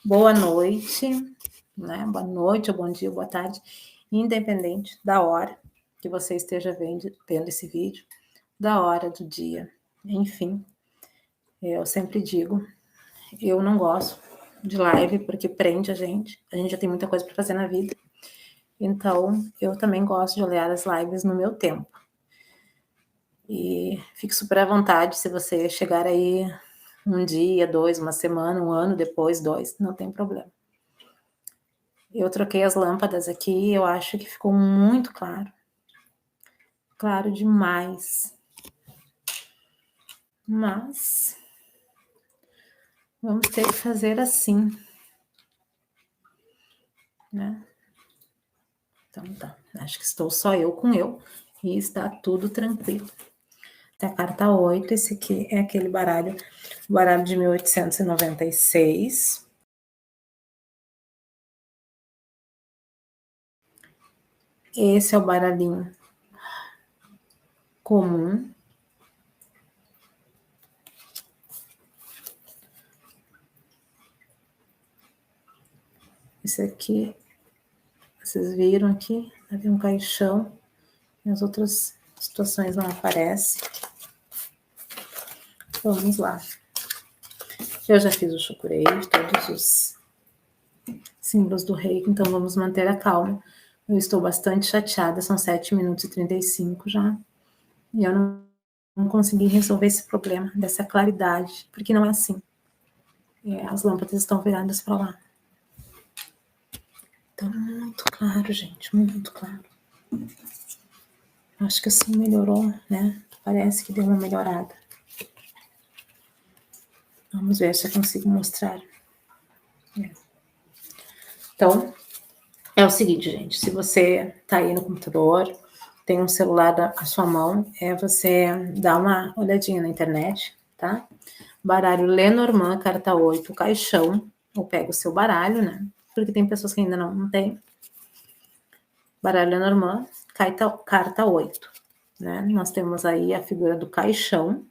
boa noite, né? Boa noite, ou bom dia, boa tarde, independente da hora que você esteja vendo esse vídeo, da hora do dia, enfim. Eu sempre digo, eu não gosto de live porque prende a gente já tem muita coisa para fazer na vida, então eu também gosto de olhar as lives no meu tempo. E fique super à vontade se você chegar aí um dia, 2, uma semana, um ano depois, 2, não tem problema. Eu troquei as lâmpadas aqui e eu acho que ficou muito claro. Claro demais. Mas vamos ter que fazer assim, né? Então tá, acho que estou só eu com eu e está tudo tranquilo. Tá a carta 8, esse aqui é aquele baralho, o baralho de 1896. Esse é o baralhinho comum. Esse aqui, vocês viram aqui, tem um caixão, e as outras situações não aparecem. Vamos lá. Eu já fiz o chokurei de todos os símbolos do reiki, então vamos manter a calma. Eu estou bastante chateada, são 7 minutos e 35 já, e eu não consegui resolver esse problema, dessa claridade, porque não é assim. As lâmpadas estão viradas para lá. Tá muito claro, gente, muito claro. Acho que assim melhorou, né? Parece que deu uma melhorada. Vamos ver se eu consigo mostrar. Então, é o seguinte, gente. Se você tá aí no computador, tem um celular à sua mão, você dá uma olhadinha na internet, tá? Baralho Lenormand, carta 8, caixão. Ou pega o seu baralho, né? Porque tem pessoas que ainda não tem. Baralho Lenormand, carta 8. Né? Nós temos aí a figura do caixão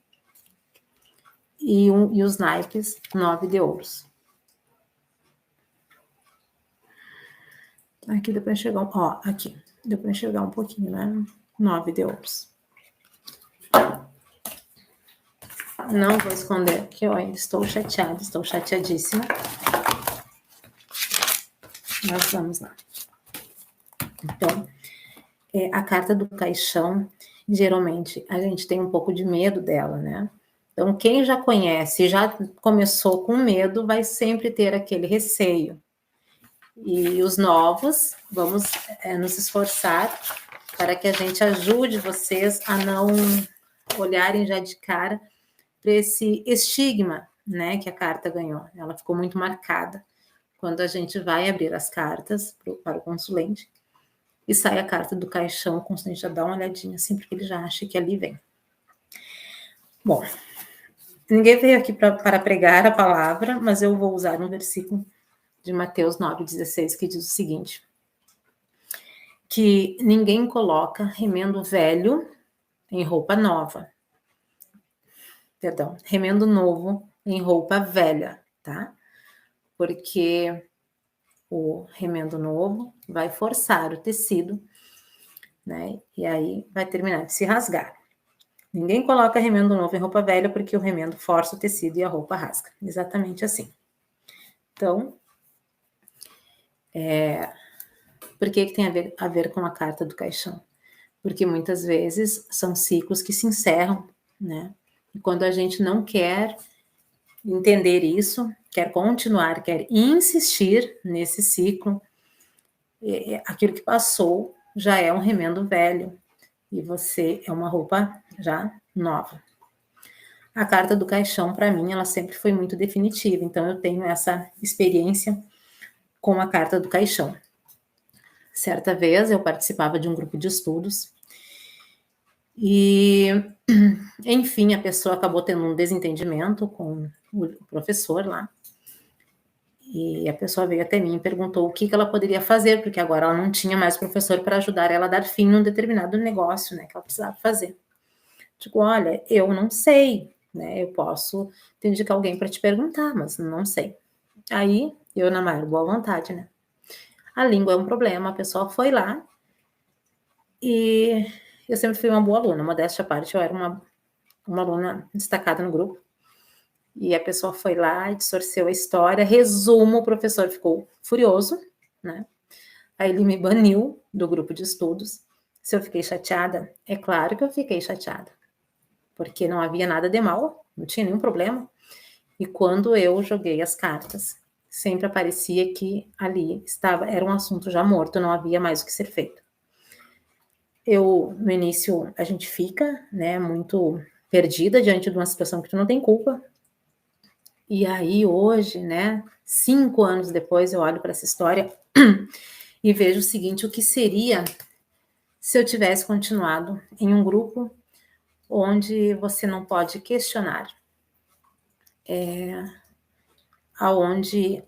e os naipes 9 de ouros. Aqui deu para enxergar, aqui deu para enxergar um pouquinho, né? 9 de ouros. Não vou esconder que eu ainda estou chateada, estou chateadíssima. Mas vamos lá. Então, a carta do caixão, geralmente, a gente tem um pouco de medo dela, né? Então, quem já conhece, já começou com medo, vai sempre ter aquele receio. E os novos, vamos nos esforçar para que a gente ajude vocês a não olharem já de cara para esse estigma, né, que a carta ganhou. Ela ficou muito marcada quando a gente vai abrir as cartas para o consulente e sai a carta do caixão, o consulente já dá uma olhadinha assim, porque ele já acha que ali vem. Bom, ninguém veio aqui para pregar a palavra, mas eu vou usar um versículo de Mateus 9,16, que diz o seguinte: que ninguém coloca remendo velho em roupa nova. Perdão, remendo novo em roupa velha, tá? Porque o remendo novo vai forçar o tecido, né? E aí vai terminar de se rasgar. Ninguém coloca remendo novo em roupa velha porque o remendo força o tecido e a roupa rasga. Exatamente assim. Então, por que tem a ver com a carta do caixão? Porque muitas vezes são ciclos que se encerram, né? E quando a gente não quer entender isso, quer continuar, quer insistir nesse ciclo, aquilo que passou já é um remendo velho e você é uma roupa já nova. A carta do caixão, para mim, ela sempre foi muito definitiva, então eu tenho essa experiência com a carta do caixão. Certa vez eu participava de um grupo de estudos e, enfim, a pessoa acabou tendo um desentendimento com o professor lá. E a pessoa veio até mim e perguntou o que ela poderia fazer, porque agora ela não tinha mais professor para ajudar ela a dar fim num determinado negócio, né, que ela precisava fazer. Digo, olha, eu não sei, né, eu posso te indicar alguém para te perguntar, mas não sei. Aí Eu, na maior boa vontade, né? A língua é um problema, a pessoa foi lá e eu sempre fui uma boa aluna, modéstia à parte, eu era uma aluna destacada no grupo. E a pessoa foi lá e distorceu a história. Resumo, o professor ficou furioso, né? Aí ele me baniu do grupo de estudos. Se eu fiquei chateada, é claro que eu fiquei chateada, porque não havia nada de mal, não tinha nenhum problema. E quando eu joguei as cartas, sempre aparecia que ali era um assunto já morto, não havia mais o que ser feito. No início, a gente fica, né, muito perdida diante de uma situação que tu não tem culpa. E aí, hoje, né, 5 anos depois, eu olho para essa história e vejo o seguinte: o que seria se eu tivesse continuado em um grupo onde você não pode questionar, aonde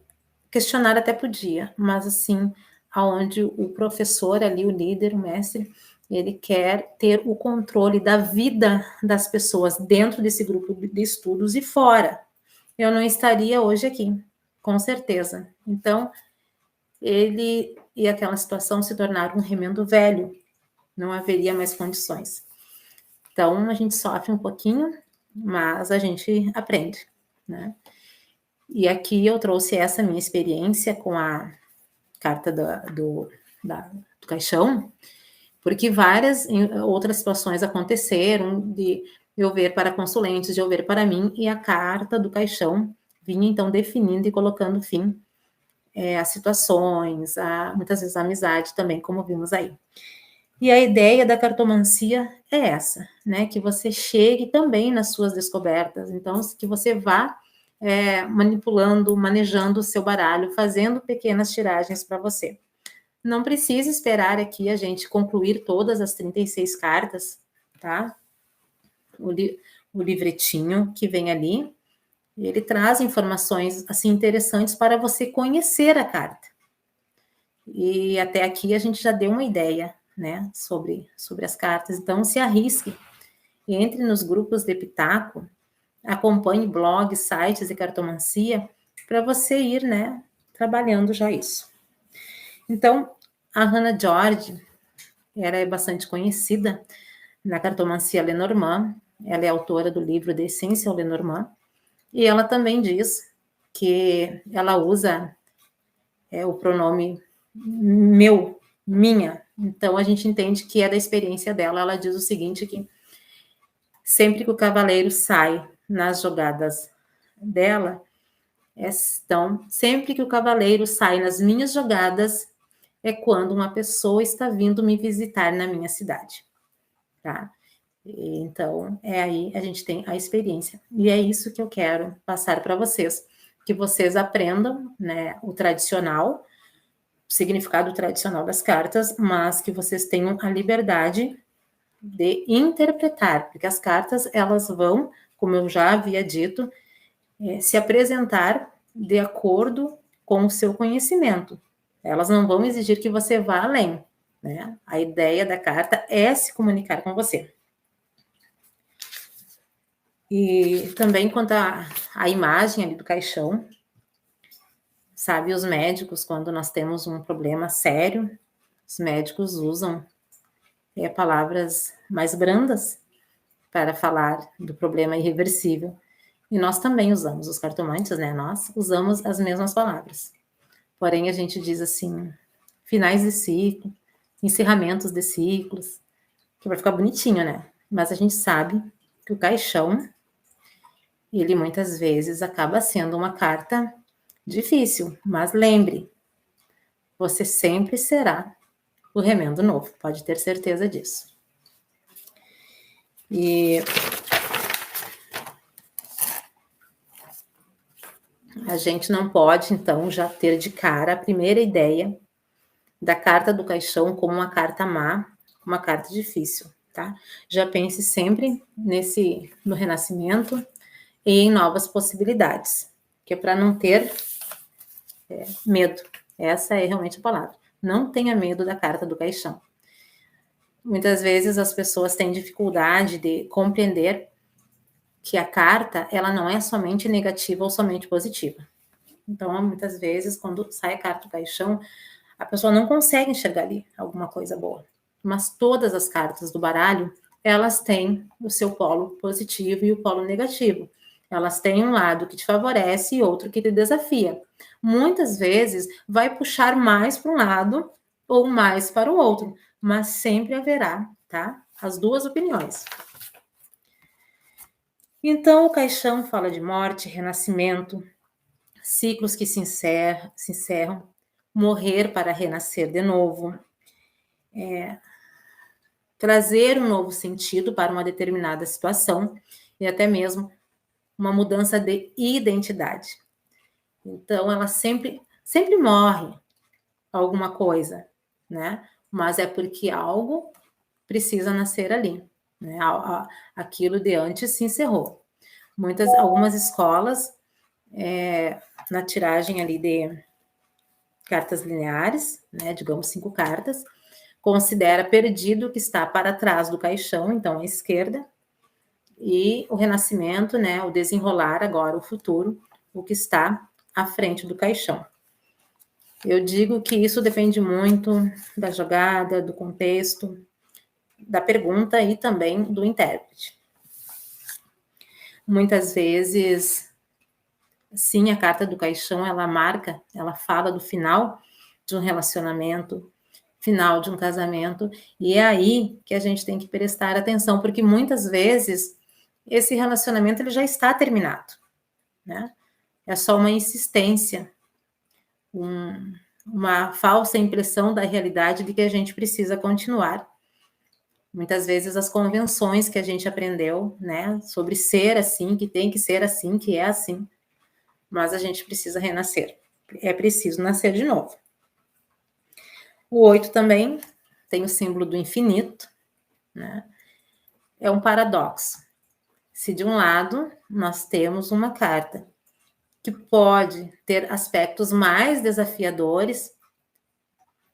questionar até podia, mas assim, aonde o professor ali, o líder, o mestre, ele quer ter o controle da vida das pessoas dentro desse grupo de estudos e fora. Eu não estaria hoje aqui, com certeza. Então, ele e aquela situação se tornaram um remendo velho, não haveria mais condições. Então, a gente sofre um pouquinho, mas a gente aprende, né? E aqui eu trouxe essa minha experiência com a carta do caixão, porque várias outras situações aconteceram de eu ver para consulentes, de eu ver para mim, e a carta do caixão vinha então definindo e colocando fim a situações, muitas vezes a amizade também, como vimos aí. E a ideia da cartomancia é essa, né? Que você chegue também nas suas descobertas. Então, que você vá manipulando, manejando o seu baralho, fazendo pequenas tiragens para você. Não precisa esperar aqui a gente concluir todas as 36 cartas, tá? O livretinho que vem ali, ele traz informações assim interessantes para você conhecer a carta. E até aqui a gente já deu uma ideia, né, sobre as cartas. Então, se arrisque, entre nos grupos de Pitaco, acompanhe blogs, sites de cartomancia, para você ir, né, trabalhando já isso. Então, a Hannah George, ela é bastante conhecida na cartomancia Lenormand, ela é autora do livro The Essential Lenormand, e ela também diz que ela usa o pronome meu, minha. Então, a gente entende que é da experiência dela. Ela diz o seguinte, que sempre que o cavaleiro sai nas jogadas dela, então, sempre que o cavaleiro sai nas minhas jogadas, é quando uma pessoa está vindo me visitar na minha cidade, tá? Então, aí a gente tem a experiência. E é isso que eu quero passar para vocês, que vocês aprendam, né, o tradicional, o significado tradicional das cartas, mas que vocês tenham a liberdade de interpretar, porque as cartas, elas vão, como eu já havia dito, se apresentar de acordo com o seu conhecimento. Elas não vão exigir que você vá além, né? A ideia da carta é se comunicar com você. E também quanto à imagem ali do caixão, sabe, os médicos, quando nós temos um problema sério, os médicos usam palavras mais brandas para falar do problema irreversível. E nós também usamos, os cartomantes, né? Nós usamos as mesmas palavras. Porém, a gente diz assim, finais de ciclo, encerramentos de ciclos, que vai ficar bonitinho, né? Mas a gente sabe que o caixão, ele muitas vezes acaba sendo uma carta difícil, mas lembre, você sempre será o remendo novo, pode ter certeza disso. E a gente não pode, então, já ter de cara a primeira ideia da carta do caixão como uma carta má, uma carta difícil, tá? Já pense sempre no renascimento e em novas possibilidades, que é para não ter medo. Essa é realmente a palavra. Não tenha medo da carta do caixão. Muitas vezes as pessoas têm dificuldade de compreender que a carta, ela não é somente negativa ou somente positiva. Então, muitas vezes, quando sai a carta do caixão, a pessoa não consegue enxergar ali alguma coisa boa. Mas todas as cartas do baralho, elas têm o seu polo positivo e o polo negativo. Elas têm um lado que te favorece e outro que te desafia. Muitas vezes vai puxar mais para um lado ou mais para o outro, mas sempre haverá, tá? As duas opiniões. Então, o caixão fala de morte, renascimento, ciclos que se encerram, morrer para renascer de novo, trazer um novo sentido para uma determinada situação e até mesmo uma mudança de identidade. Então, ela sempre morre alguma coisa, né? Mas é porque algo precisa nascer ali, né? Aquilo de antes se encerrou. Algumas escolas, na tiragem ali de cartas lineares, né? Digamos 5 cartas, considera perdido o que está para trás do caixão, então à esquerda, e o renascimento, né, o desenrolar agora, o futuro, o que está à frente do caixão. Eu digo que isso depende muito da jogada, do contexto, da pergunta e também do intérprete. Muitas vezes, sim, a carta do caixão, ela fala do final de um relacionamento, final de um casamento, e é aí que a gente tem que prestar atenção, porque muitas vezes esse relacionamento ele já está terminado, né? É só uma insistência, uma falsa impressão da realidade de que a gente precisa continuar. Muitas vezes as convenções que a gente aprendeu, né, sobre ser assim, que tem que ser assim, que é assim, mas a gente precisa renascer. É preciso nascer de novo. O 8 também tem o símbolo do infinito, né? É um paradoxo. Se de um lado nós temos uma carta que pode ter aspectos mais desafiadores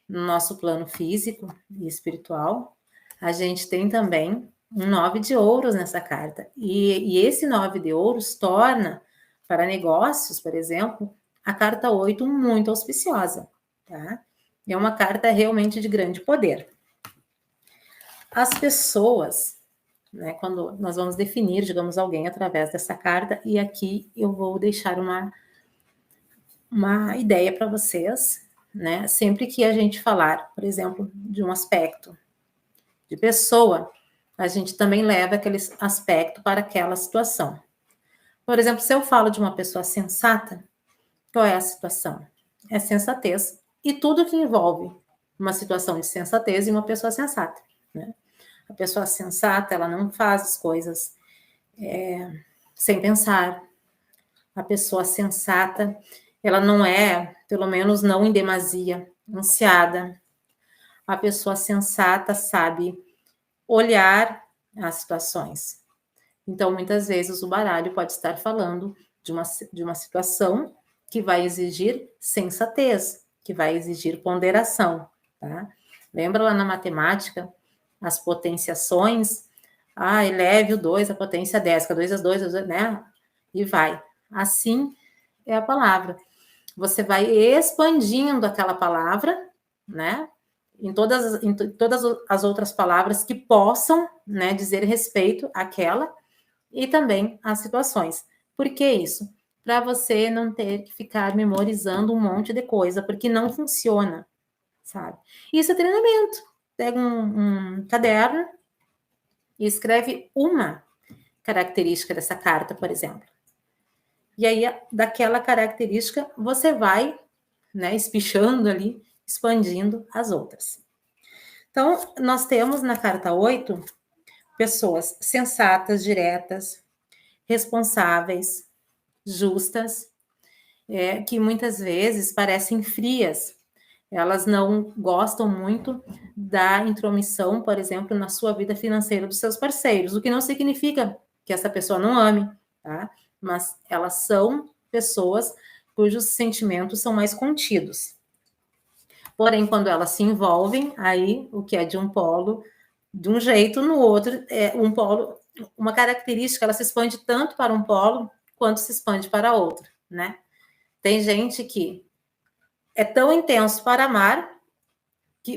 no nosso plano físico e espiritual, a gente tem também um 9 de ouros nessa carta. E esse 9 de ouros torna, para negócios, por exemplo, a carta 8 muito auspiciosa, tá? É uma carta realmente de grande poder. As pessoas, né, quando nós vamos definir, digamos, alguém através dessa carta, e aqui eu vou deixar uma ideia para vocês, né? Sempre que a gente falar, por exemplo, de um aspecto de pessoa, a gente também leva aquele aspecto para aquela situação. Por exemplo, se eu falo de uma pessoa sensata, qual é a situação? É sensatez e tudo que envolve uma situação de sensatez e uma pessoa sensata, né? A pessoa sensata, ela não faz as coisas sem pensar. A pessoa sensata, ela não é, pelo menos não em demasia, ansiada. A pessoa sensata sabe olhar as situações. Então, muitas vezes, o baralho pode estar falando de uma situação que vai exigir sensatez, que vai exigir ponderação, tá? Lembra lá na matemática, as potenciações? Eleve o 2 à potência 10, que é 2 vezes 2, né? E vai. Assim é a palavra. Você vai expandindo aquela palavra, né? Em todas as outras palavras que possam, né, dizer respeito àquela e também às situações. Por que isso? Para você não ter que ficar memorizando um monte de coisa, porque não funciona, sabe? Isso é treinamento. Pega um caderno e escreve uma característica dessa carta, por exemplo. E aí, daquela característica, você vai, né, espichando ali, expandindo as outras. Então, nós temos na carta 8 pessoas sensatas, diretas, responsáveis, justas, que muitas vezes parecem frias. Elas não gostam muito da intromissão, por exemplo, na sua vida financeira dos seus parceiros, o que não significa que essa pessoa não ame, tá? Mas elas são pessoas cujos sentimentos são mais contidos. Porém, quando elas se envolvem, aí o que é de um polo, de um jeito, no outro, um polo, uma característica, ela se expande tanto para um polo quanto se expande para outro, né? Tem gente que é tão intenso para amar,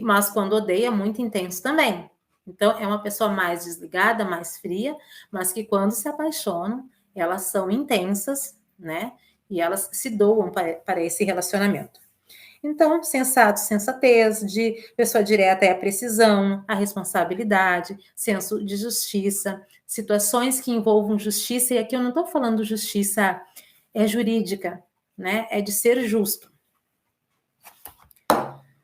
mas quando odeia, é muito intenso também. Então, é uma pessoa mais desligada, mais fria, mas que quando se apaixonam, elas são intensas, né? E elas se doam para esse relacionamento. Então, sensato, sensatez, de pessoa direta é a precisão, a responsabilidade, senso de justiça, situações que envolvam justiça, e aqui eu não estou falando justiça jurídica, né? É de ser justo.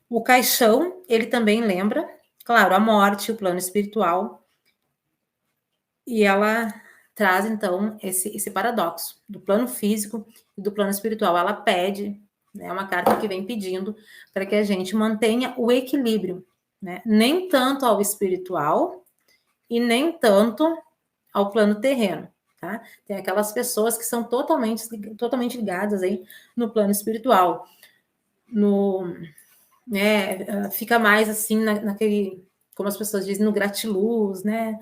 O caixão, ele também lembra, claro, a morte, o plano espiritual, e ela traz, então, esse paradoxo do plano físico e do plano espiritual. Ela pede, né, uma carta que vem pedindo para que a gente mantenha o equilíbrio, né? Nem tanto ao espiritual e nem tanto ao plano terreno, tá? Tem aquelas pessoas que são totalmente ligadas aí no plano espiritual, né, fica mais assim naquele, como as pessoas dizem, no gratiluz, né,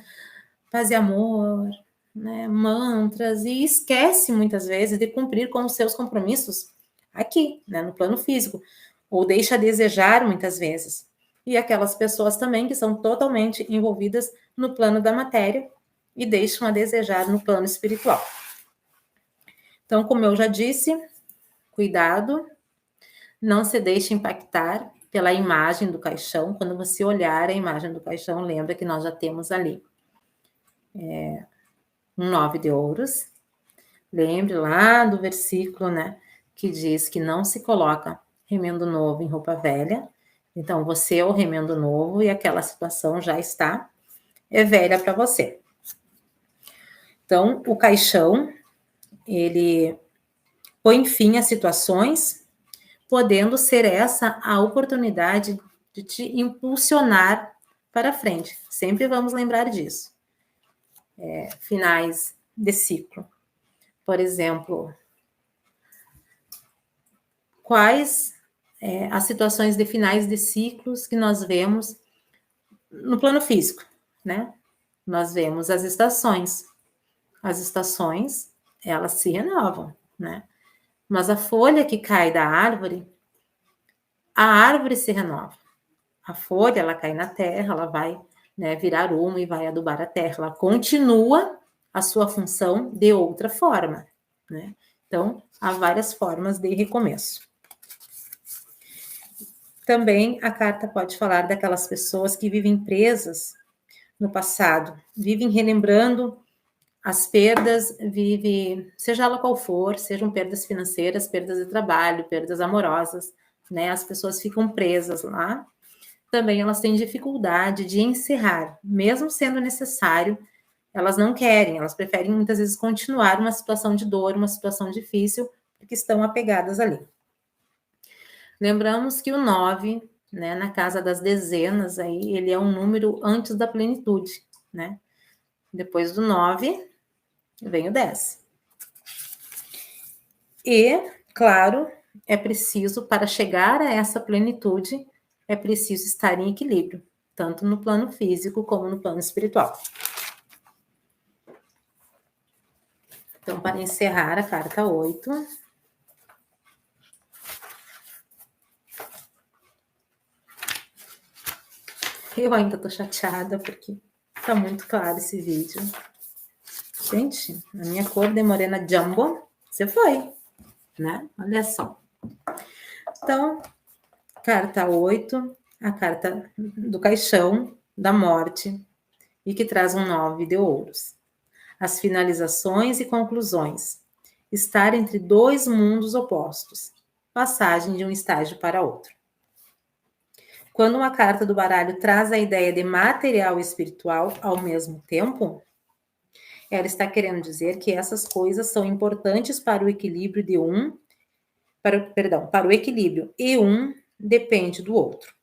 paz e amor, né, mantras, e esquece muitas vezes de cumprir com os seus compromissos aqui, né, no plano físico, ou deixa a desejar muitas vezes. E aquelas pessoas também que são totalmente envolvidas no plano da matéria e deixam a desejar no plano espiritual. Então, como eu já disse, cuidado, não se deixe impactar pela imagem do caixão. Quando você olhar a imagem do caixão, lembra que nós já temos ali um 9 de ouros. Lembre lá do versículo, né, que diz que não se coloca remendo novo em roupa velha. Então, você é o remendo novo e aquela situação já está velha para você. Então, o caixão, ele põe fim a situações, podendo ser essa a oportunidade de te impulsionar para frente. Sempre vamos lembrar disso. Finais de ciclo. Por exemplo, quais as situações de finais de ciclos que nós vemos no plano físico, né? Nós vemos as estações. As estações, elas se renovam, né? Mas a folha que cai da árvore, a árvore se renova. A folha, ela cai na terra, ela vai, né, virar humo e vai adubar a terra. Ela continua a sua função de outra forma, né? Então, há várias formas de recomeço. Também a carta pode falar daquelas pessoas que vivem presas no passado, vivem relembrando as perdas, seja ela qual for, sejam perdas financeiras, perdas de trabalho, perdas amorosas, né? As pessoas ficam presas lá. Também elas têm dificuldade de encerrar, mesmo sendo necessário, elas não querem, elas preferem muitas vezes continuar uma situação de dor, uma situação difícil, porque estão apegadas ali. Lembramos que o 9, né, na casa das dezenas, aí, ele é um número antes da plenitude, né? Depois do 9, vem o 10. E, claro, é preciso, para chegar a essa plenitude, é preciso estar em equilíbrio, tanto no plano físico como no plano espiritual. Então, para encerrar a carta 8, eu ainda tô chateada porque tá muito claro esse vídeo. Gente, a minha cor de morena jumbo, você foi, né? Olha só. Então, carta 8, a carta do caixão, da morte, e que traz um 9 de ouros. As finalizações e conclusões. Estar entre dois mundos opostos. Passagem de um estágio para outro. Quando uma carta do baralho traz a ideia de material e espiritual ao mesmo tempo, ela está querendo dizer que essas coisas são importantes para o equilíbrio de para o equilíbrio, e um depende do outro.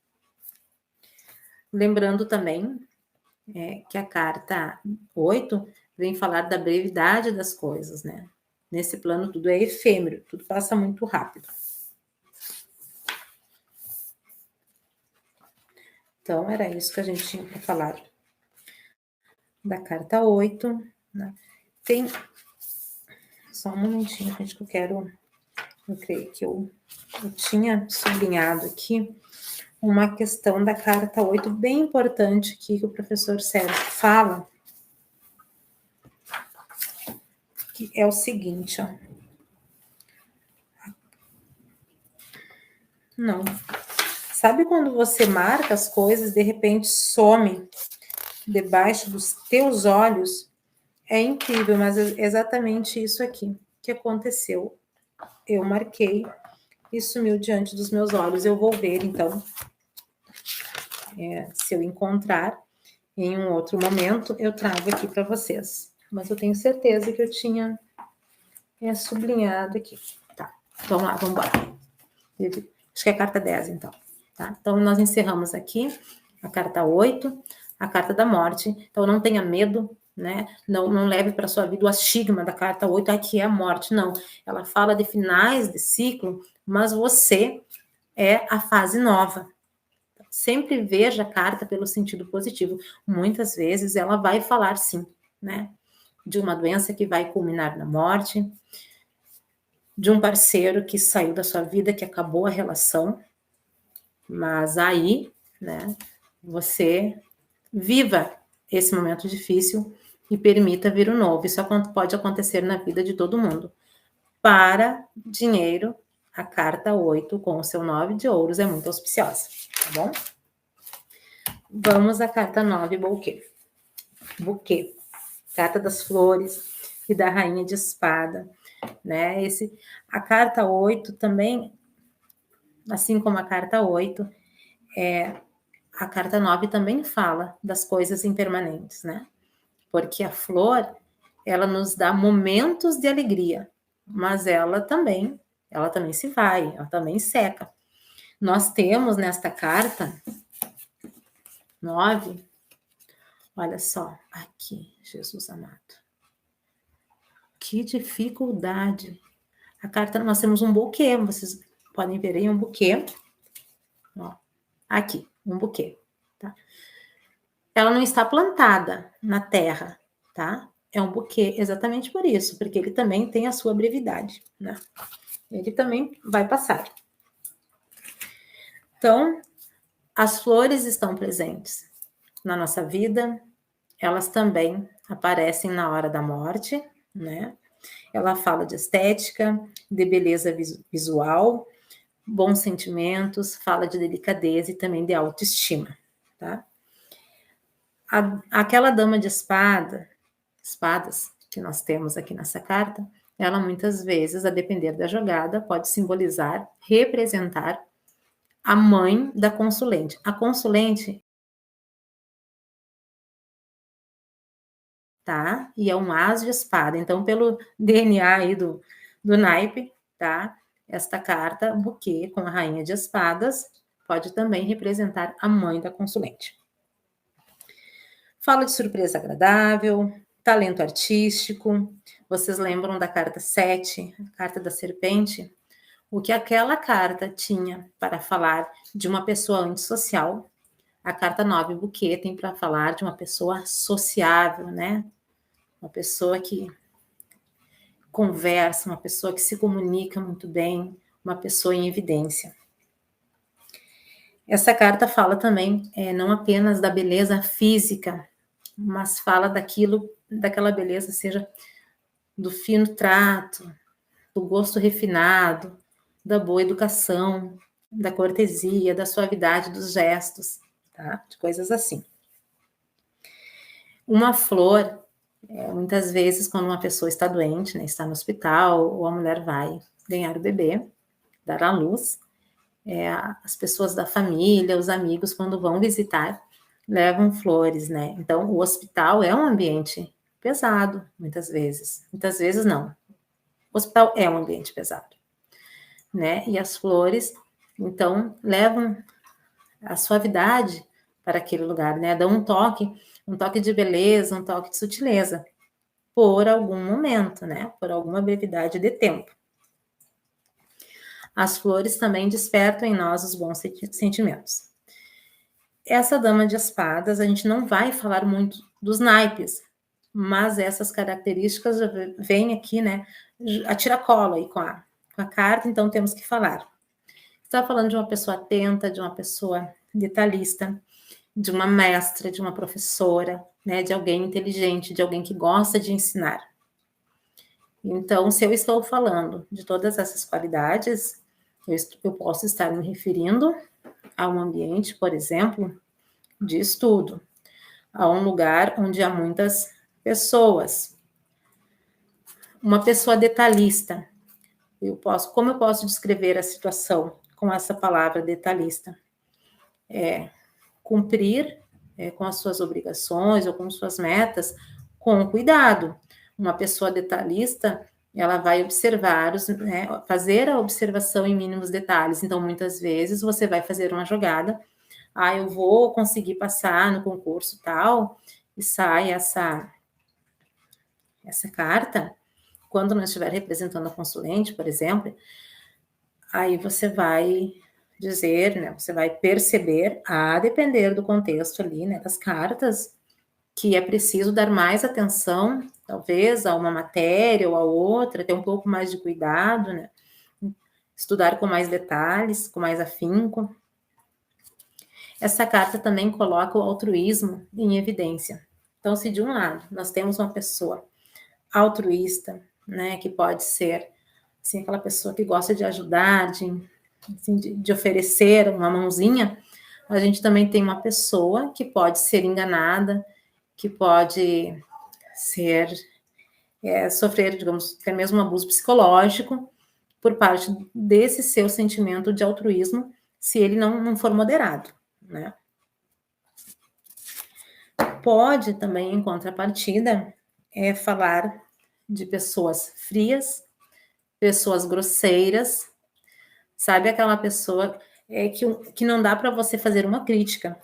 Lembrando também que a carta 8 vem falar da brevidade das coisas, né? Nesse plano tudo é efêmero, tudo passa muito rápido. Então, era isso que a gente tinha para falar da carta 8. Né? Tem... Só um momentinho, gente, que eu quero eu creio que eu tinha sublinhado aqui uma questão da carta 8 bem importante aqui que o professor Sérgio fala, que é o seguinte, ó. Não. Sabe quando você marca as coisas, de repente some debaixo dos teus olhos? É incrível, mas é exatamente isso aqui que aconteceu. Eu marquei e sumiu diante dos meus olhos. Eu vou ver, então, se eu encontrar em um outro momento, eu trago aqui para vocês. Mas eu tenho certeza que eu tinha sublinhado aqui. Tá, vamos lá, vamos embora. Acho que é a carta 10, então. Tá? Então, nós encerramos aqui a carta 8, a carta da morte. Então, não tenha medo, né? Não leve para sua vida o estigma da carta 8, que é a morte. Não, ela fala de finais de ciclo, mas você é a fase nova. Sempre veja a carta pelo sentido positivo. Muitas vezes ela vai falar, sim, né? De uma doença que vai culminar na morte, de um parceiro que saiu da sua vida, que acabou a relação, mas aí, né, você viva esse momento difícil e permita vir o novo. Isso pode acontecer na vida de todo mundo. Para dinheiro, a carta 8 com o seu 9 de ouros é muito auspiciosa, tá bom? Vamos à carta 9, buquê. Buquê, carta das flores e da rainha de espada, né? A carta 8 também, assim como a carta 8, a carta 9 também fala das coisas impermanentes, né? Porque a flor, ela nos dá momentos de alegria, mas ela também se vai, ela também seca. Nós temos nesta carta 9, olha só, aqui, Jesus amado. Que dificuldade. A carta, nós temos um buquê, vocês podem ver aí um buquê. Ó, aqui, um buquê, tá? Ela não está plantada na terra, tá? É um buquê exatamente por isso, porque ele também tem a sua brevidade, né? Ele também vai passar. Então, as flores estão presentes na nossa vida, elas também aparecem na hora da morte, né? Ela fala de estética, de beleza visual, bons sentimentos, fala de delicadeza e também de autoestima, tá? Aquela dama de espadas que nós temos aqui nessa carta, ela muitas vezes, a depender da jogada, pode simbolizar, representar a mãe da consulente. A consulente, tá? E é um as de espada. Então, pelo DNA aí do naipe, tá? Esta carta, buquê com a rainha de espadas, pode também representar a mãe da consulente. Fala de surpresa agradável, talento artístico. Vocês lembram da carta 7, a carta da serpente? O que aquela carta tinha para falar de uma pessoa antissocial, a carta 9, buquê, tem para falar de uma pessoa sociável, né? Uma pessoa que conversa, uma pessoa que se comunica muito bem, uma pessoa em evidência. Essa carta fala também não apenas da beleza física, mas fala daquela beleza, seja do fino trato, do gosto refinado, da boa educação, da cortesia, da suavidade dos gestos, tá? De coisas assim. Uma flor, muitas vezes, quando uma pessoa está doente, né, está no hospital, ou a mulher vai ganhar o bebê, dar à luz, as pessoas da família, os amigos, quando vão visitar, levam flores, né? Então, o hospital é um ambiente pesado, muitas vezes. Muitas vezes, não. O hospital é um ambiente pesado, né? E as flores, então, levam a suavidade para aquele lugar, né? Dão um toque de beleza, um toque de sutileza, por algum momento, né? Por alguma brevidade de tempo. As flores também despertam em nós os bons sentimentos. Essa dama de espadas, a gente não vai falar muito dos naipes, mas essas características vêm aqui, né, a tiracolo aí com com a carta, então temos que falar. Está falando de uma pessoa atenta, de uma pessoa detalhista, de uma mestra, de uma professora, né, de alguém inteligente, de alguém que gosta de ensinar. Então, se eu estou falando de todas essas qualidades, eu posso estar me referindo a um ambiente, por exemplo, de estudo, a um lugar onde há muitas pessoas. Uma pessoa detalhista. Como eu posso descrever a situação com essa palavra detalhista? Cumprir com as suas obrigações ou com suas metas com cuidado. Uma pessoa detalhista, ela vai observar, fazer a observação em mínimos detalhes. Então, muitas vezes, você vai fazer uma jogada, eu vou conseguir passar no concurso tal, e sai essa carta, quando não estiver representando a consulente, por exemplo, aí você vai dizer, né, você vai perceber, a depender do contexto ali, né, das cartas, que é preciso dar mais atenção, talvez, a uma matéria ou a outra, ter um pouco mais de cuidado, né, estudar com mais detalhes, com mais afinco. Essa carta também coloca o altruísmo em evidência. Então, se de um lado nós temos uma pessoa altruísta, né, que pode ser assim, aquela pessoa que gosta de ajudar, de oferecer uma mãozinha, a gente também tem uma pessoa que pode ser enganada, que pode sofrer, digamos, até mesmo um abuso psicológico por parte desse seu sentimento de altruísmo, se ele não for moderado, né? Pode também, em contrapartida, falar de pessoas frias, pessoas grosseiras, sabe aquela pessoa que não dá para você fazer uma crítica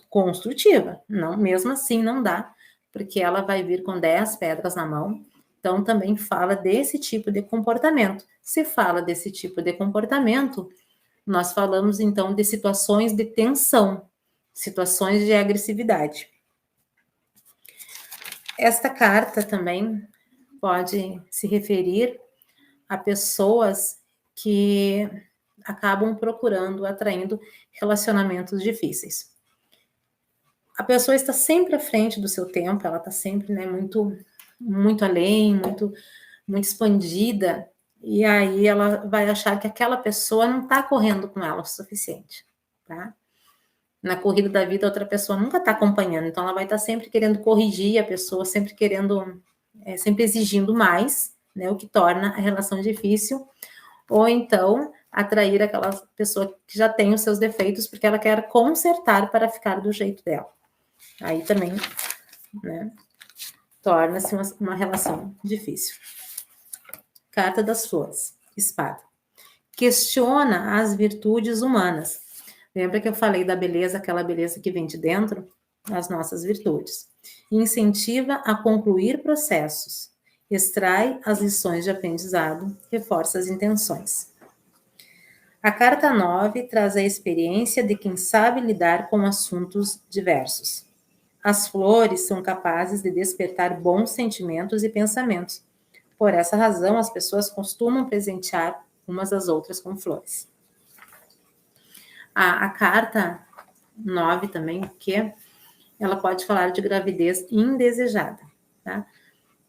construtiva, não, mesmo assim não dá, porque ela vai vir com 10 pedras na mão. Então também fala desse tipo de comportamento. Se fala desse tipo de comportamento, nós falamos então de situações de tensão, situações de agressividade. Esta carta também pode se referir a pessoas que acabam atraindo relacionamentos difíceis. A pessoa está sempre à frente do seu tempo, ela está sempre, né, muito além, muito expandida, e aí ela vai achar que aquela pessoa não está correndo com ela o suficiente, tá? Na corrida da vida, outra pessoa nunca está acompanhando, então ela vai estar sempre querendo corrigir a pessoa, sempre querendo, sempre exigindo mais, né, o que torna a relação difícil, ou então atrair aquela pessoa que já tem os seus defeitos, porque ela quer consertar para ficar do jeito dela. Aí também, né, torna-se uma relação difícil. Carta das Flores, espada. Questiona as virtudes humanas. Lembra que eu falei da beleza, aquela beleza que vem de dentro? As nossas virtudes. Incentiva a concluir processos. Extrai as lições de aprendizado. Reforça as intenções. A carta 9 traz a experiência de quem sabe lidar com assuntos diversos. As flores são capazes de despertar bons sentimentos e pensamentos. Por essa razão, as pessoas costumam presentear umas às outras com flores. A carta 9 também, porque ela pode falar de gravidez indesejada, tá?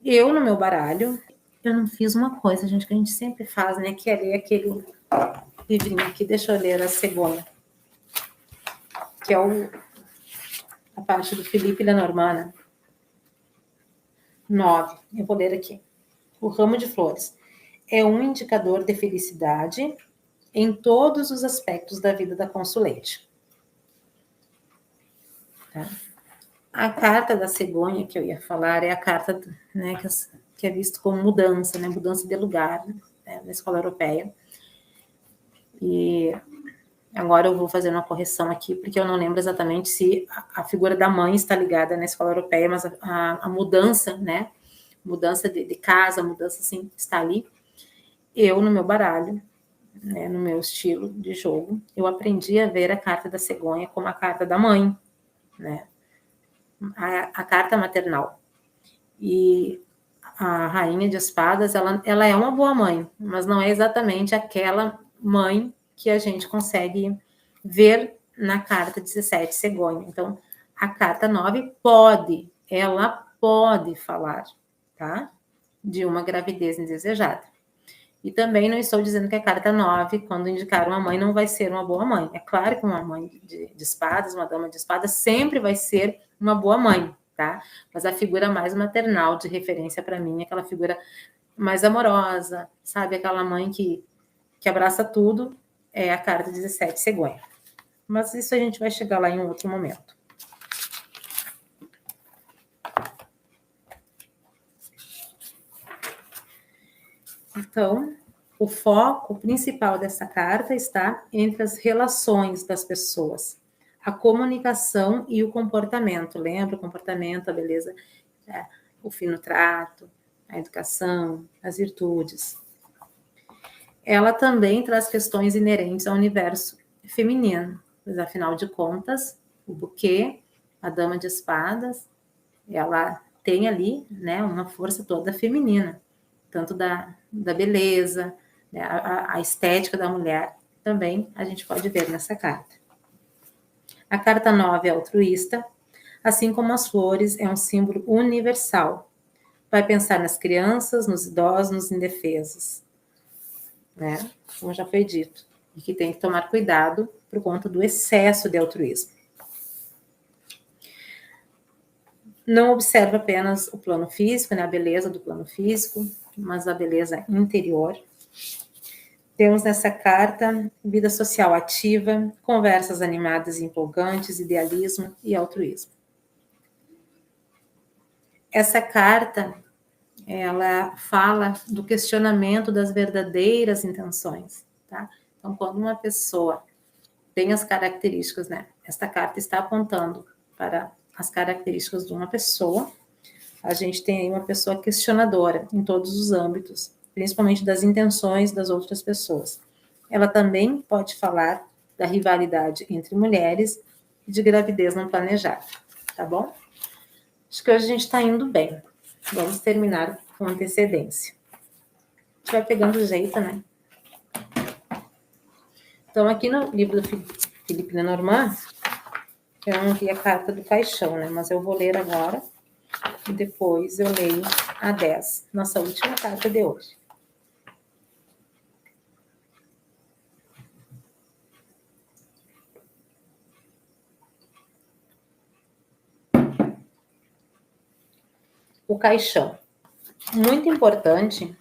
Eu, no meu baralho, eu não fiz uma coisa, gente, que a gente sempre faz, né? Que é ler aquele livrinho aqui, deixa eu ler a cegonha, que é a parte do Felipe Lenormand. 9, eu vou ler aqui. O ramo de flores é um indicador de felicidade em todos os aspectos da vida da consulente. Tá? A carta da cegonha que eu ia falar é a carta, né, que é visto como mudança, né, mudança de lugar, né, na escola europeia. E agora eu vou fazer uma correção aqui, porque eu não lembro exatamente se a figura da mãe está ligada na escola europeia, mas a mudança, né, mudança de casa, mudança assim, está ali. Eu, no meu baralho, né, no meu estilo de jogo, eu aprendi a ver a carta da cegonha como a carta da mãe, né, a carta maternal. E a rainha de espadas, ela é uma boa mãe, mas não é exatamente aquela mãe que a gente consegue ver na carta 17, cegonha. Então, a carta 9 ela pode falar, tá? De uma gravidez indesejada. E também não estou dizendo que a carta 9, quando indicar uma mãe, não vai ser uma boa mãe. É claro que uma mãe de espadas, uma dama de espadas, sempre vai ser uma boa mãe, tá? Mas a figura mais maternal de referência para mim é aquela figura mais amorosa, sabe? Aquela mãe que abraça tudo, é a carta 17, cegonha. Mas isso a gente vai chegar lá em um outro momento. Então, o foco principal dessa carta está entre as relações das pessoas, a comunicação e o comportamento. Lembra o comportamento, a beleza, o fino trato, a educação, as virtudes. Ela também traz questões inerentes ao universo feminino, pois afinal de contas, o buquê, a dama de espadas, ela tem ali, né, uma força toda feminina, tanto da beleza, né, a estética da mulher, também a gente pode ver nessa carta. A carta 9 é altruísta, assim como as flores, é um símbolo universal. Vai pensar nas crianças, nos idosos, nos indefesos, né? Como já foi dito, e que tem que tomar cuidado por conta do excesso de altruísmo. Não observa apenas o plano físico, né, a beleza do plano físico, mas a beleza interior. Temos nessa carta vida social ativa, conversas animadas e empolgantes, idealismo e altruísmo. Essa carta, ela fala do questionamento das verdadeiras intenções, tá? Então, quando uma pessoa tem as características, né? Esta carta está apontando para as características de uma pessoa. A gente tem aí uma pessoa questionadora em todos os âmbitos, principalmente das intenções das outras pessoas. Ela também pode falar da rivalidade entre mulheres e de gravidez não planejada, tá bom? Acho que hoje a gente está indo bem. Vamos terminar com antecedência. A gente vai pegando jeito, né? Então, aqui no livro do Felipe Lenormand, eu não vi a carta do caixão, né? Mas eu vou ler agora e depois eu leio a 10, nossa última carta de hoje. O caixão. Muito importante,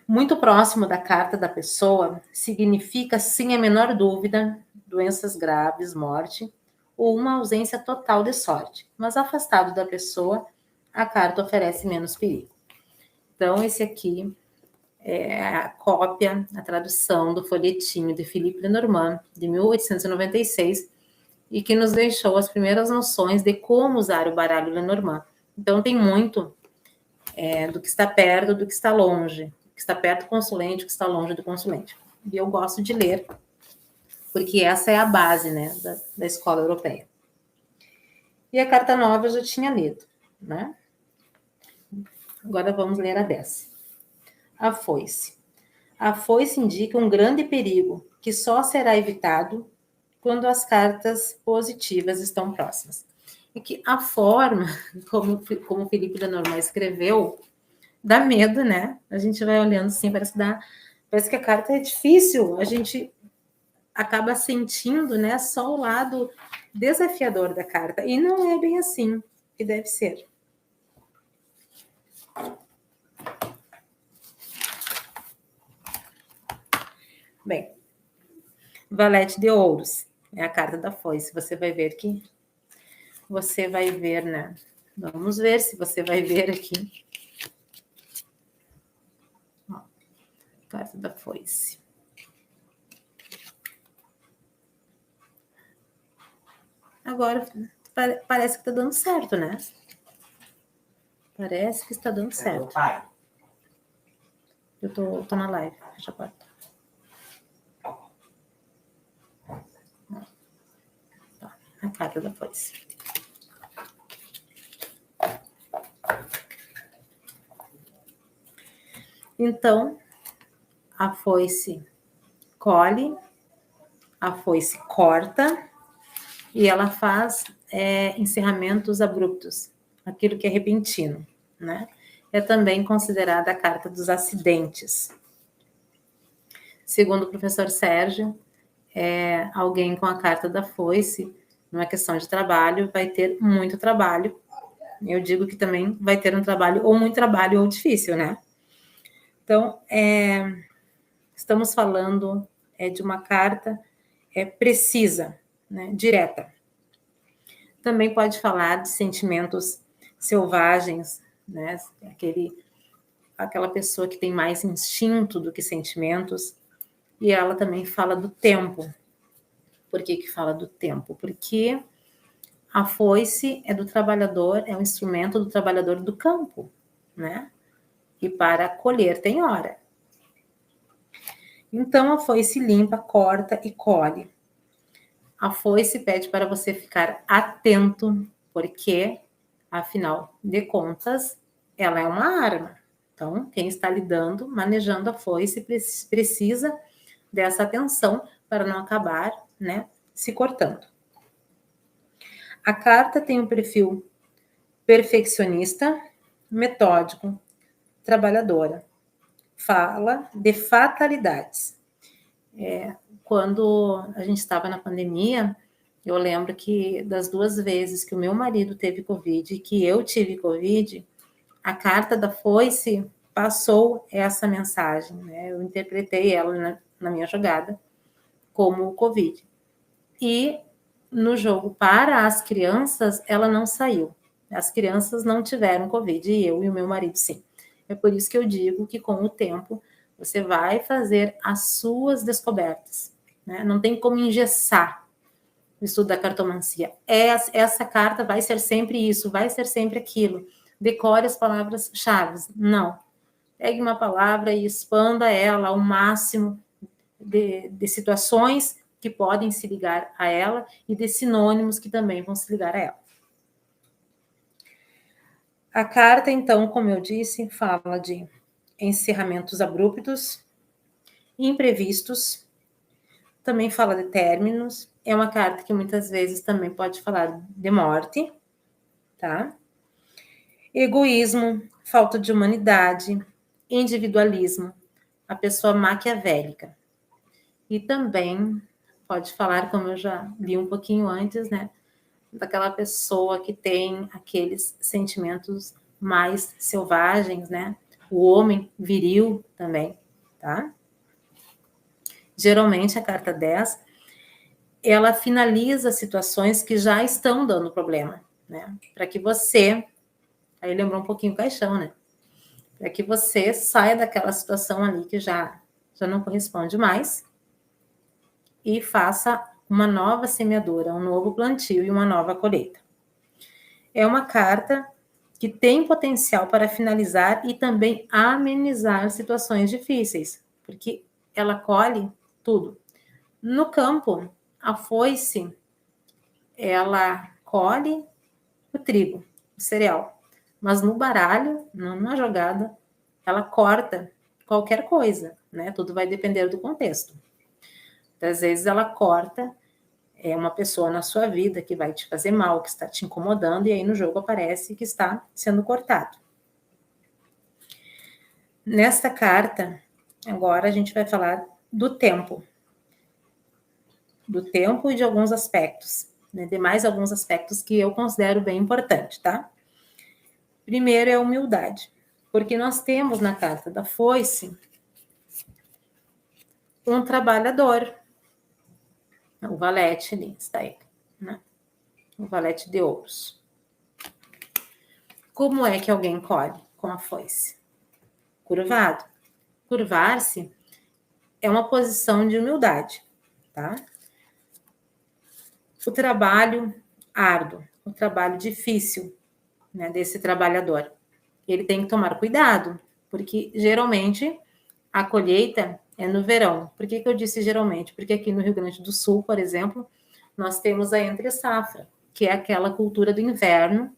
muito próximo da carta da pessoa, significa, sem a menor dúvida, doenças graves, morte, ou uma ausência total de sorte. Mas afastado da pessoa, a carta oferece menos perigo. Então, esse aqui é a cópia, a tradução do folhetinho de Philippe Lenormand, de 1896, e que nos deixou as primeiras noções de como usar o baralho Lenormand. Então, tem muito do que está perto, do que está longe, do que está perto do consulente, do que está longe do consulente. E eu gosto de ler, porque essa é a base, né, da escola europeia. E a carta 9 eu já tinha lido, né? Agora vamos ler a 10. A foice. A foice indica um grande perigo que só será evitado quando as cartas positivas estão próximas. E que a forma como Felipe Lenormand escreveu dá medo, né? A gente vai olhando assim, parece que a carta é difícil, a gente acaba sentindo, né, só o lado desafiador da carta. E não é bem assim que deve ser. Bem, Valete de Ouros é a carta da foice. Você vai ver, né? Vamos ver se você vai ver aqui. Ó, carta da foice. Agora, parece que está dando certo, né? Parece que está dando certo. Eu tô na live, fecha a porta. Tá, a carta da foice. Então, a foice colhe, a foice corta, e ela faz encerramentos abruptos, aquilo que é repentino, né? É também considerada a carta dos acidentes. Segundo o professor Sérgio, alguém com a carta da foice, numa questão de trabalho, vai ter muito trabalho. Eu digo que também vai ter um trabalho, ou muito trabalho, ou difícil, né? Então, estamos falando de uma carta precisa, né? Direta. Também pode falar de sentimentos selvagens, né? Aquela pessoa que tem mais instinto do que sentimentos. E ela também fala do tempo. Por que fala do tempo? Porque a foice é do trabalhador, é um instrumento do trabalhador do campo, né? E para colher tem hora. Então a foice limpa, corta e colhe. A foice pede para você ficar atento, porque, afinal de contas, ela é uma arma. Então, quem está lidando, manejando a foice, precisa dessa atenção para não acabar, né, se cortando. A carta tem um perfil perfeccionista, metódico, trabalhadora. Fala de fatalidades. Quando a gente estava na pandemia, eu lembro que das 2 vezes que o meu marido teve Covid e que eu tive Covid, a carta da foice passou essa mensagem, né? Eu interpretei ela na minha jogada como Covid. E no jogo para as crianças, ela não saiu. As crianças não tiveram Covid, e eu e o meu marido sim. É por isso que eu digo que com o tempo você vai fazer as suas descobertas, né? Não tem como engessar o estudo da cartomancia. Essa carta vai ser sempre isso, vai ser sempre aquilo. Decore as palavras-chave. Não. Pegue uma palavra e expanda ela ao máximo de situações que podem se ligar a ela e de sinônimos que também vão se ligar a ela. A carta, então, como eu disse, fala de encerramentos abruptos, imprevistos, também fala de términos. É uma carta que muitas vezes também pode falar de morte, tá? Egoísmo, falta de humanidade, individualismo, a pessoa maquiavélica. E também pode falar, como eu já li um pouquinho antes, né? Daquela pessoa que tem aqueles sentimentos mais selvagens, né? O homem viril também, tá? Geralmente a carta 10, ela finaliza situações que já estão dando problema, né? Para que você, aí lembrou um pouquinho o caixão, né? Para que você saia daquela situação ali que já não corresponde mais e faça uma nova semeadura, um novo plantio e uma nova colheita. É uma carta que tem potencial para finalizar e também amenizar situações difíceis, porque ela colhe tudo. No campo, a foice, ela colhe o trigo, o cereal, mas no baralho, numa jogada, ela corta qualquer coisa, né? Tudo vai depender do contexto. Às vezes ela corta uma pessoa na sua vida que vai te fazer mal, que está te incomodando, e aí no jogo aparece que está sendo cortado. Nesta carta, agora a gente vai falar do tempo. Do tempo e de alguns aspectos, né? De mais alguns aspectos que eu considero bem importante, tá? Primeiro é a humildade, porque nós temos na carta da foice um trabalhador, o valete ali, está aí, né? O valete de ouros. Como é que alguém colhe com a foice? Curvado. Curvar-se é uma posição de humildade, tá? O trabalho árduo, o trabalho difícil, né, desse trabalhador. Ele tem que tomar cuidado, porque geralmente a colheita é no verão. Por que eu disse geralmente? Porque aqui no Rio Grande do Sul, por exemplo, nós temos a entre-safra, que é aquela cultura do inverno,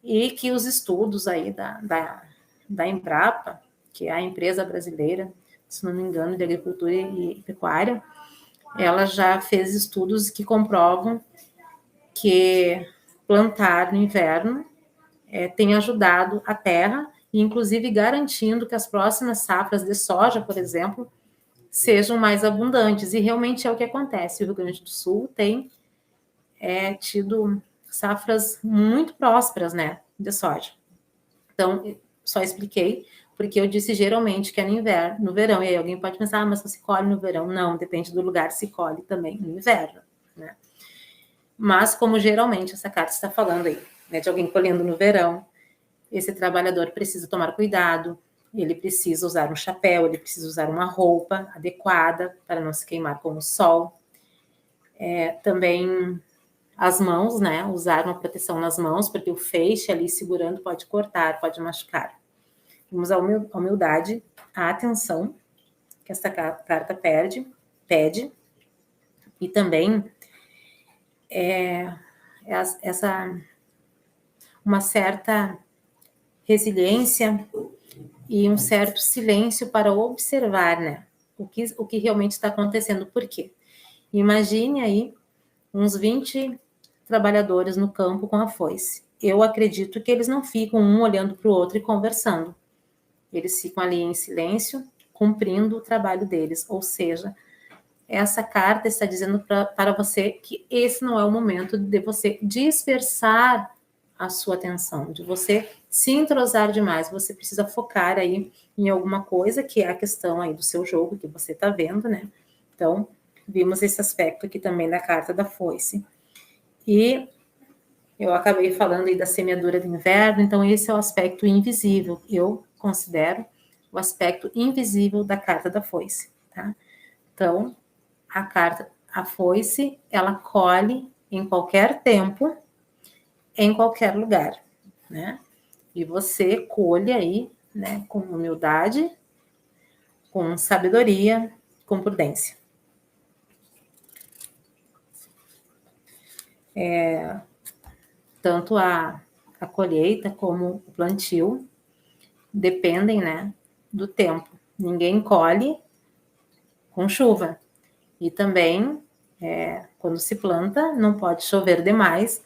e que os estudos aí da Embrapa, que é a empresa brasileira, se não me engano, de agricultura e pecuária, ela já fez estudos que comprovam que plantar no inverno tem ajudado a terra, e inclusive garantindo que as próximas safras de soja, por exemplo, sejam mais abundantes. E realmente é o que acontece. O Rio Grande do Sul tem tido safras muito prósperas, né, de soja. Então, só expliquei, porque eu disse geralmente que é no inverno, no verão. E aí alguém pode pensar, mas você colhe no verão? Não, depende do lugar, se colhe também no inverno, né? Mas, como geralmente essa carta está falando aí, né, de alguém colhendo no verão, esse trabalhador precisa tomar cuidado, ele precisa usar um chapéu, ele precisa usar uma roupa adequada para não se queimar com o sol. Também as mãos, né? Usar uma proteção nas mãos, porque o feixe ali segurando pode cortar, pode machucar. Temos a humildade, a atenção, que essa carta pede, e também uma certa resiliência e um certo silêncio para observar, né? O que realmente está acontecendo. Por quê? Imagine aí uns 20 trabalhadores no campo com a foice. Eu acredito que eles não ficam um olhando para o outro e conversando. Eles ficam ali em silêncio, cumprindo o trabalho deles. Ou seja, essa carta está dizendo para você que esse não é o momento de você dispersar a sua atenção, de você se entrosar demais. Você precisa focar aí em alguma coisa, que é a questão aí do seu jogo, que você está vendo, né? Então, vimos esse aspecto aqui também da carta da foice. E eu acabei falando aí da semeadura de inverno, então esse é o aspecto invisível. Eu considero o aspecto invisível da carta da foice, tá? Então, a foice, ela colhe em qualquer tempo, em qualquer lugar, né? E você colhe aí, né, com humildade, com sabedoria, com prudência. Tanto a colheita como o plantio dependem, né, do tempo. Ninguém colhe com chuva. E também, quando se planta, não pode chover demais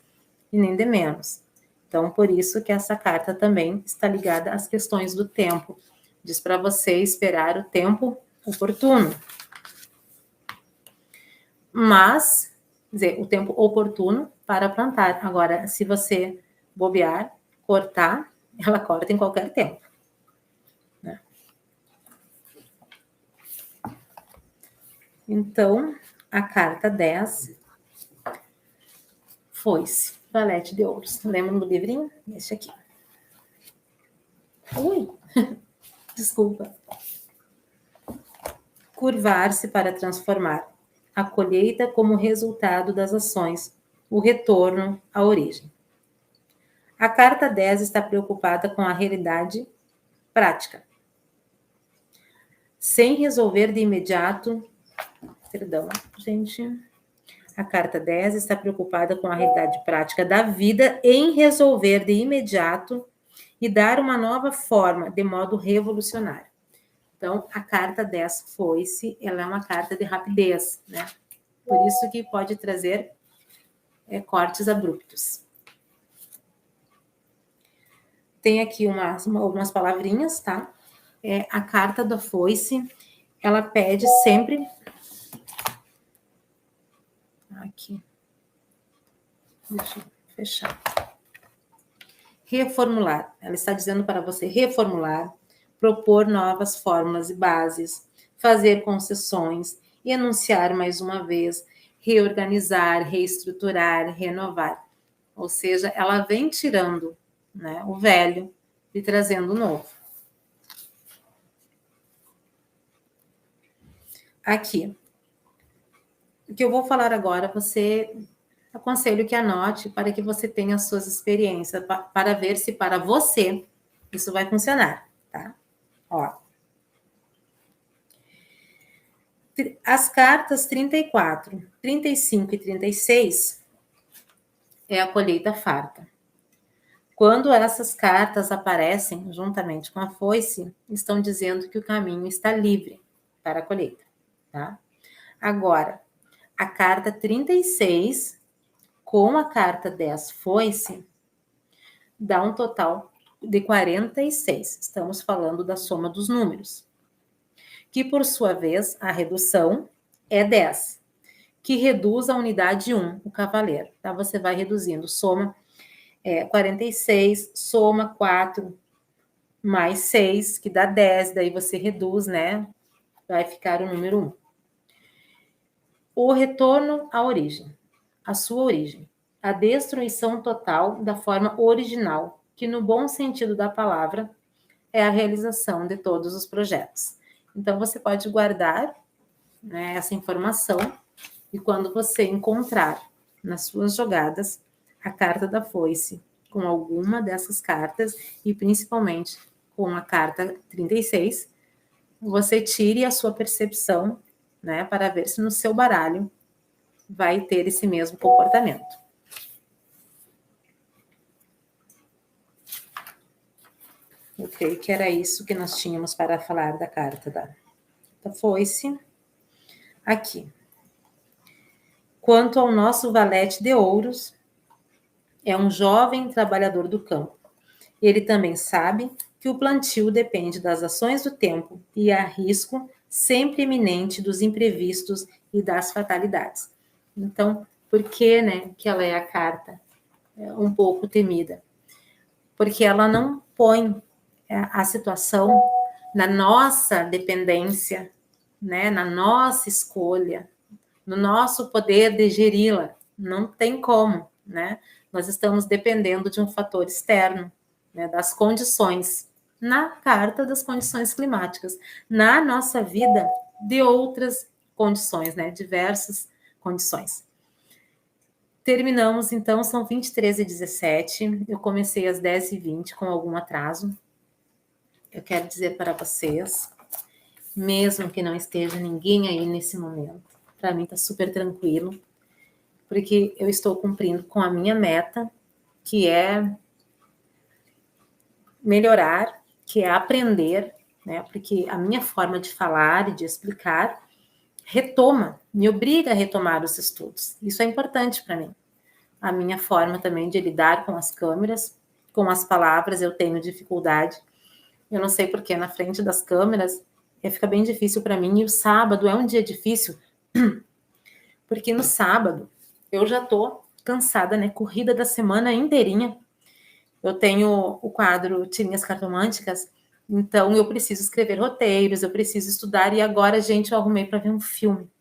e nem de menos. Então, por isso que essa carta também está ligada às questões do tempo. Diz para você esperar o tempo oportuno. Mas, quer dizer, o tempo oportuno para plantar. Agora, se você bobear, cortar, ela corta em qualquer tempo. Né? Então, a carta 10 foi-se. Valete de ouros. Lembram do livrinho? Esse aqui. Ui! Desculpa. Curvar-se para transformar. A colheita como resultado das ações. O retorno à origem. A carta 10 está preocupada com a realidade prática. Sem resolver de imediato. Perdão, gente. A carta 10 está preocupada com a realidade prática da vida em resolver de imediato e dar uma nova forma de modo revolucionário. Então, a carta 10 foi-se, ela é uma carta de rapidez, né? Por isso que pode trazer cortes abruptos. Tem aqui algumas palavrinhas, tá? A carta da foice, ela pede sempre... Aqui. Deixa eu fechar. Reformular. Ela está dizendo para você reformular, propor novas fórmulas e bases, fazer concessões, enunciar mais uma vez, reorganizar, reestruturar, renovar. Ou seja, ela vem tirando, né, o velho e trazendo o novo. Aqui. O que eu vou falar agora, você aconselho que anote para que você tenha as suas experiências, para ver se para você isso vai funcionar, tá? Ó. As cartas 34, 35 e 36 é a colheita farta. Quando essas cartas aparecem juntamente com a foice, estão dizendo que o caminho está livre para a colheita, tá? Agora, a carta 36 com a carta 10 foice dá um total de 46. Estamos falando da soma dos números. Que, por sua vez, a redução é 10, que reduz a unidade 1, o cavaleiro. Tá? Você vai reduzindo, soma 46, soma 4 mais 6, que dá 10, daí você reduz, né? Vai ficar o número 1. O retorno à origem, a sua origem. A destruição total da forma original, que no bom sentido da palavra é a realização de todos os projetos. Então, você pode guardar, né, essa informação e quando você encontrar nas suas jogadas a carta da foice com alguma dessas cartas e principalmente com a carta 36, você tire a sua percepção, né, para ver se no seu baralho vai ter esse mesmo comportamento. Eu creio que era isso que nós tínhamos para falar da carta da foice. Aqui. Quanto ao nosso valete de ouros, é um jovem trabalhador do campo. Ele também sabe que o plantio depende das ações do tempo e há risco sempre iminente dos imprevistos e das fatalidades. Então, por que, né, que ela é a carta um pouco temida? Porque ela não põe a situação na nossa dependência, né, na nossa escolha, no nosso poder de geri-la. Não tem como, né? Nós estamos dependendo de um fator externo, né, das condições, na carta das condições climáticas, na nossa vida de outras condições, né, diversas condições. Terminamos, então, são 23h17, eu comecei às 10h20 com algum atraso. Eu quero dizer para vocês, mesmo que não esteja ninguém aí nesse momento, para mim está super tranquilo, porque eu estou cumprindo com a minha meta, que é melhorar, que é aprender, né? Porque a minha forma de falar e de explicar me obriga a retomar os estudos. Isso é importante para mim. A minha forma também de lidar com as câmeras, com as palavras, eu tenho dificuldade. Eu não sei porque na frente das câmeras fica bem difícil para mim. E o sábado é um dia difícil, porque no sábado eu já tô cansada, né? Corrida da semana inteirinha. Eu tenho o quadro Tirinhas Cartomânticas, então eu preciso escrever roteiros, eu preciso estudar, e agora, gente, eu arrumei para ver um filme.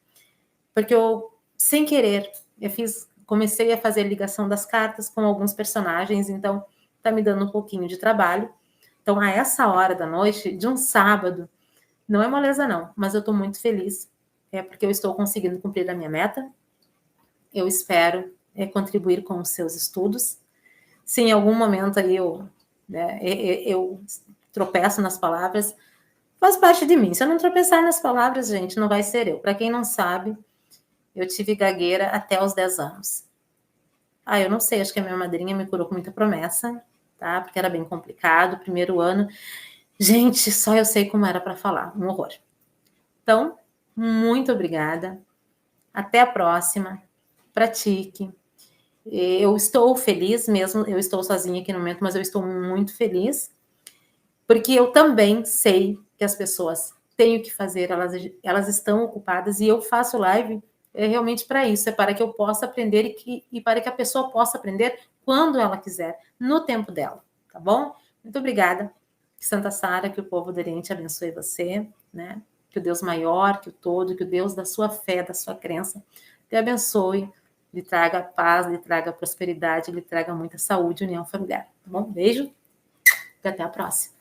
Porque eu, sem querer, comecei a fazer a ligação das cartas com alguns personagens, então tá me dando um pouquinho de trabalho. Então, a essa hora da noite, de um sábado, não é moleza não, mas eu tô muito feliz, porque eu estou conseguindo cumprir a minha meta. Eu espero contribuir com os seus estudos. Se em algum momento aí eu tropeço nas palavras, faz parte de mim. Se eu não tropeçar nas palavras, gente, não vai ser eu. Para quem não sabe, eu tive gagueira até os 10 anos. Eu não sei, acho que a minha madrinha me curou com muita promessa, tá? Porque era bem complicado, primeiro ano. Gente, só eu sei como era para falar, um horror. Então, muito obrigada. Até a próxima. Pratique. Eu estou feliz mesmo, eu estou sozinha aqui no momento, mas eu estou muito feliz, porque eu também sei que as pessoas têm o que fazer, elas estão ocupadas, e eu faço live realmente para isso, é para que eu possa aprender e para que a pessoa possa aprender quando ela quiser, no tempo dela, tá bom? Muito obrigada. Que Santa Sara, que o povo do Oriente abençoe você, né? Que o Deus maior, que o todo, que o Deus da sua fé, da sua crença, te abençoe, lhe traga paz, lhe traga prosperidade, lhe traga muita saúde e união familiar, tá bom? Beijo e até a próxima.